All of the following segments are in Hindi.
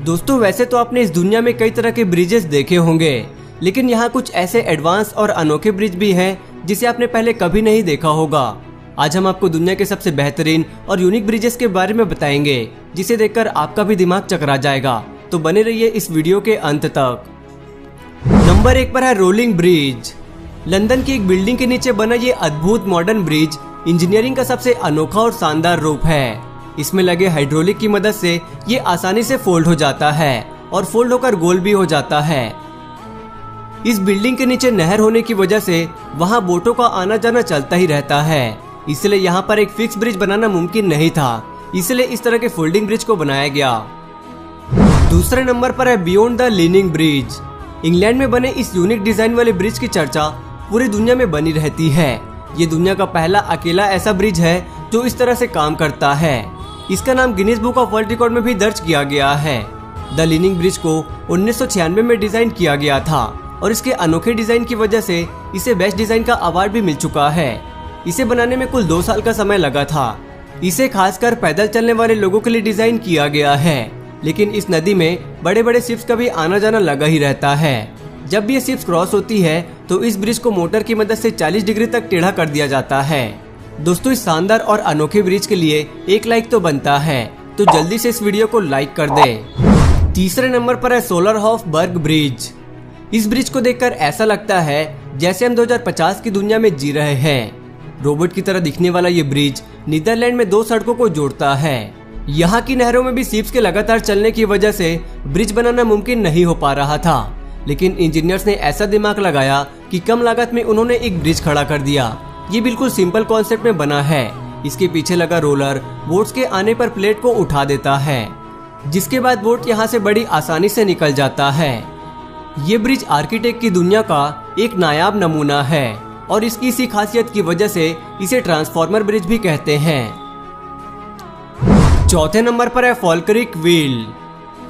दोस्तों वैसे तो आपने इस दुनिया में कई तरह के ब्रिजेस देखे होंगे, लेकिन यहाँ कुछ ऐसे एडवांस और अनोखे ब्रिज भी हैं जिसे आपने पहले कभी नहीं देखा होगा। आज हम आपको दुनिया के सबसे बेहतरीन और यूनिक ब्रिजेस के बारे में बताएंगे, जिसे देखकर आपका भी दिमाग चकरा जाएगा। तो बने रहिए इस वीडियो के अंत तक। नंबर 1 पर है रोलिंग ब्रिज। लंदन की एक बिल्डिंग के नीचे बना ये अद्भुत मॉडर्न ब्रिज इंजीनियरिंग का सबसे अनोखा और शानदार रूप है। इसमें लगे हाइड्रोलिक की मदद से ये आसानी से फोल्ड हो जाता है और फोल्ड होकर गोल भी हो जाता है। इस बिल्डिंग के नीचे नहर होने की वजह से वहां बोटों का आना जाना चलता ही रहता है, इसलिए यहाँ पर एक फिक्स ब्रिज बनाना मुमकिन नहीं था, इसलिए इस तरह के फोल्डिंग ब्रिज को बनाया गया। दूसरे नंबर पर है beyond the leaning bridge. England में बने इस यूनिक डिजाइन वाले ब्रिज की चर्चा पूरी दुनिया में बनी रहती है। ये दुनिया का पहला अकेला ऐसा ब्रिज है जो इस तरह से काम करता है। इसका नाम Guinness book of world record में भी दर्ज किया गया है। द लीनिंग ब्रिज को 1996 में डिजाइन किया गया था और इसके अनोखे डिजाइन की वजह से इसे बेस्ट डिजाइन का अवार्ड भी मिल चुका है। इसे बनाने में कुल 2 साल का समय लगा था। इसे खासकर पैदल चलने वाले लोगों के लिए डिजाइन किया गया है, लेकिन इस नदी में बड़े बड़े शिप्स का भी आना जाना लगा ही रहता है। जब भी ये शिप्स क्रॉस होती है तो इस ब्रिज को मोटर की मदद से 40 डिग्री तक टेढ़ा कर दिया जाता है। दोस्तों इस शानदार और अनोखे ब्रिज के लिए एक लाइक तो बनता है, तो जल्दी से इस वीडियो को लाइक कर दे। तीसरे नंबर पर है सोलरहोफ-बर्ग ब्रिज। इस ब्रिज को देखकर ऐसा लगता है जैसे हम 2050 की दुनिया में जी रहे हैं। रोबोट की तरह दिखने वाला ये ब्रिज नीदरलैंड में 2 सड़कों को जोड़ता है। यहाँ की नहरों में भी शिप्स के लगातार चलने की वजह से ब्रिज बनाना मुमकिन नहीं हो पा रहा था, लेकिन इंजीनियर्स ने ऐसा दिमाग लगाया कि कम लागत में उन्होंने एक ब्रिज खड़ा कर दिया। ये बिल्कुल सिंपल कॉन्सेप्ट में बना है। इसके पीछे लगा रोलर बोट्स के आने पर प्लेट को उठा देता है, जिसके बाद बोट यहाँ से बड़ी आसानी से निकल जाता है। ये ब्रिज आर्किटेक्ट की दुनिया का एक नायाब नमूना है और इसकी इसी खासियत की वजह से इसे ट्रांसफॉर्मर ब्रिज भी कहते हैं। चौथे नंबर पर है फॉल्करिक व्हील।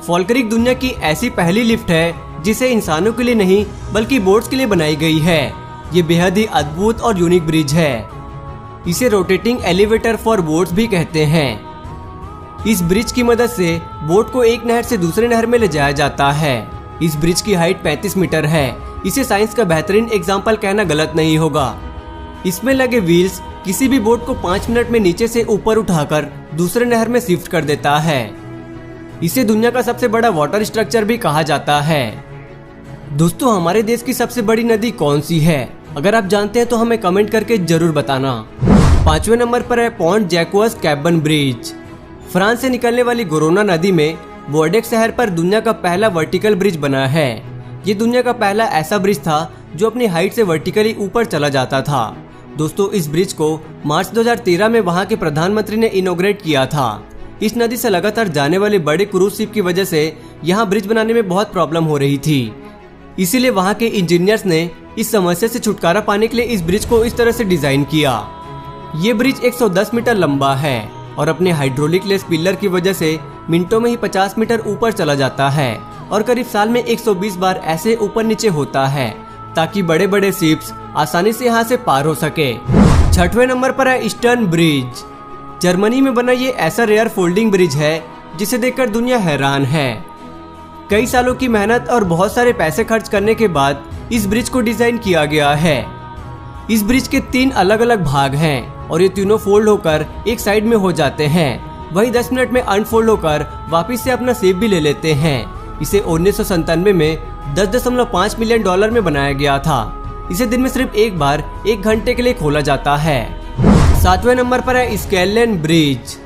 फॉल्करिक दुनिया की ऐसी पहली लिफ्ट है जिसे इंसानों के लिए नहीं बल्कि बोट्स के लिए बनाई गई है। ये बेहद ही अद्भुत और यूनिक ब्रिज है। इसे रोटेटिंग एलिवेटर फॉर बोट्स भी कहते हैं। इस ब्रिज की मदद से बोट को एक नहर से दूसरे नहर में ले जाया जाता है। इस ब्रिज की हाइट 35 मीटर है। इसे साइंस का बेहतरीन एग्जाम्पल कहना गलत नहीं होगा। इसमें लगे व्हील्स किसी भी बोट को 5 मिनट में नीचे से ऊपर उठाकर दूसरे नहर में शिफ्ट कर देता है। इसे दुनिया का सबसे बड़ा वाटर स्ट्रक्चर भी कहा जाता है। दोस्तों हमारे देश की सबसे बड़ी नदी कौन सी है? अगर आप जानते हैं तो हमें कमेंट करके जरूर बताना। 5वें नंबर पर है पॉन्ट जैक्वस कैबन ब्रिज। फ्रांस से निकलने वाली गोरोना नदी में बोर्डेक्स शहर पर दुनिया का पहला वर्टिकल ब्रिज बना है। ये दुनिया का पहला ऐसा ब्रिज था जो अपनी हाइट से वर्टिकली ऊपर चला जाता था। दोस्तों इस ब्रिज को मार्च 2013 में वहां के प्रधानमंत्री ने इनॉग्रेट किया था। इस नदी से लगातार जाने वाले बड़े क्रूज शिप की वजह से यहाँ ब्रिज बनाने में बहुत प्रॉब्लम हो रही थी, इसीलिए वहां के इंजीनियर्स ने इस समस्या से छुटकारा पाने के लिए इस ब्रिज को इस तरह से डिजाइन किया। ये ब्रिज 110 मीटर लंबा है और अपने हाइड्रोलिक लेस पिलर की वजह से मिनटों में ही 50 मीटर ऊपर चला जाता है और करीब साल में 120 बार ऐसे ऊपर नीचे होता है, ताकि बड़े बड़े शिप्स आसानी से यहाँ से पार हो सके। 6वें नंबर पर है ईस्टर्न ब्रिज। जर्मनी में बना ये ऐसा रेयर फोल्डिंग ब्रिज है जिसे देखकर दुनिया हैरान है। कई सालों की मेहनत और बहुत सारे पैसे खर्च करने के बाद इस ब्रिज को डिजाइन किया गया है। इस ब्रिज के 3 अलग अलग भाग हैं और ये तीनों फोल्ड होकर एक साइड में हो जाते हैं। वही 10 मिनट में अनफोल्ड होकर वापस से अपना शेप भी ले लेते हैं। इसे 1997 में $10.5 मिलियन में बनाया गया था। इसे दिन में सिर्फ एक बार 1 घंटे के लिए खोला जाता है। 7वें नंबर पर है स्केललेन ब्रिज।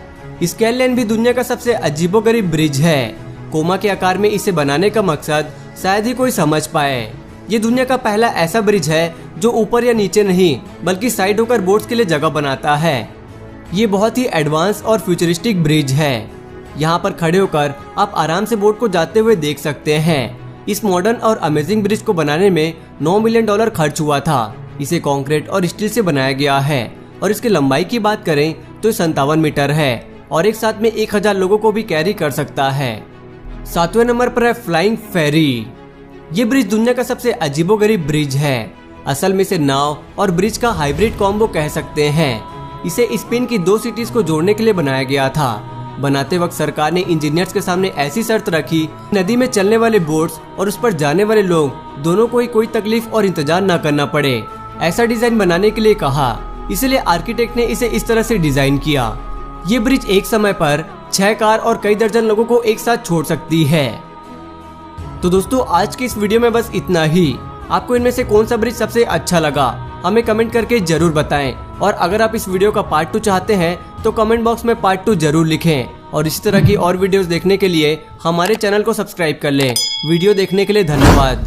स्केललेन भी दुनिया का सबसे अजीबोगरीब ब्रिज है। कोमा के आकार में इसे बनाने का मकसद शायद ही कोई समझ पाए। ये दुनिया का पहला ऐसा ब्रिज है जो ऊपर या नीचे नहीं बल्कि साइड होकर बोट्स के लिए जगह बनाता है। ये बहुत ही एडवांस और फ्यूचरिस्टिक ब्रिज है। यहाँ पर खड़े होकर आप आराम से बोट को जाते हुए देख सकते हैं। इस मॉडर्न और अमेजिंग ब्रिज को बनाने में $9 मिलियन खर्च हुआ था। इसे कंक्रीट और स्टील से बनाया गया है और इसकी लंबाई की बात करें तो 57 मीटर है और एक साथ में 1000 लोगों को भी कैरी कर सकता है। 7वें नंबर पर है फ्लाइंग फेरी। ये ब्रिज दुनिया का सबसे अजीबोगरीब ब्रिज है। असल में इसे नाव और ब्रिज का हाइब्रिड कॉम्बो कह सकते हैं। इसे स्पेन की 2 सिटीज को जोड़ने के लिए बनाया गया था। बनाते वक्त सरकार ने इंजीनियर्स के सामने ऐसी शर्त रखी, नदी में चलने वाले बोट्स और उस पर जाने वाले लोग दोनों को कोई तकलीफ और इंतजार न करना पड़े। ऐसा डिजाइन बनाने के लिए कहा, इसलिए आर्किटेक्ट ने इसे इस तरह से डिजाइन किया। ये ब्रिज एक समय पर 6 कार और कई दर्जन लोगों को एक साथ छोड़ सकती है। तो दोस्तों, आज की इस वीडियो में बस इतना ही। आपको इनमें से कौन सा ब्रिज सबसे अच्छा लगा हमें कमेंट करके जरूर बताएं। और अगर आप इस वीडियो का पार्ट 2 चाहते हैं तो कमेंट बॉक्स में पार्ट 2 जरूर लिखें। और इसी तरह की और वीडियोस देखने के लिए हमारे चैनल को सब्सक्राइब कर लें। वीडियो देखने के लिए धन्यवाद।